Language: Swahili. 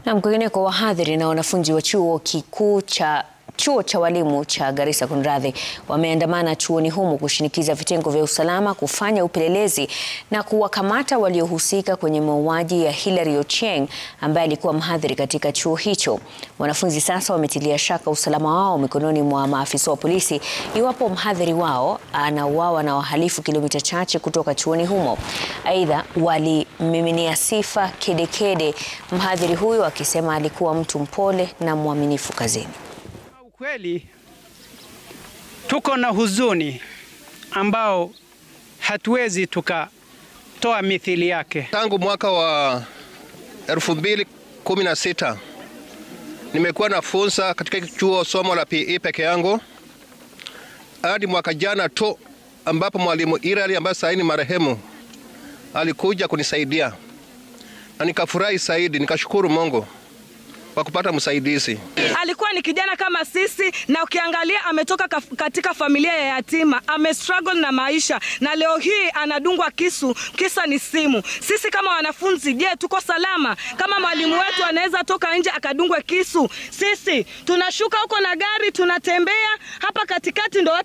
Na kwingineko, wahadhiri na wanafunzi wa chuo cha walimu cha Garissa Kunradhi wameandamana chuoni humo kushinikiza vitengo vya usalama kufanya upelelezi na kuwakamata waliohusika kwenye mauaji ya Hilary Ochieng ambaye alikuwa mhadhiri katika chuo hicho. Wanafunzi sasa wametilia shaka usalama wao mikononi mwa maafisa wa polisi iwapo mhadhiri wao anauawa na wahalifu kilomita chache kutoka chuoni humo. Aidha, walimiminia sifa kedekede mhadhiri huyo akisema alikuwa mtu mpole na mwaminifu kazini. Kweli tuko na huzuni ambao hatuwezi tukatoa mithili yake. Tangu mwaka wa 2016 nimekuwa nafunza katika chuo somo la PE peke yangu hadi mwaka jana tu ambapo mwalimu Irali ambaye sasa ni marehemu alikuja kunisaidia na nikafurahi zaidi, nikashukuru Mungu kwa kupata msaidizi. Alikuwa ni kijana kama sisi, na ukiangalia ametoka katika familia ya yatima, amestruggle na maisha, na leo hii anadungwa kisu, kisa ni simu. Sisi kama wanafunzi, je, tuko salama? Kama mwalimu wetu anaweza toka nje akadungwa kisu, sisi tunashuka huko na gari tunatembea hapa katikati ndo watu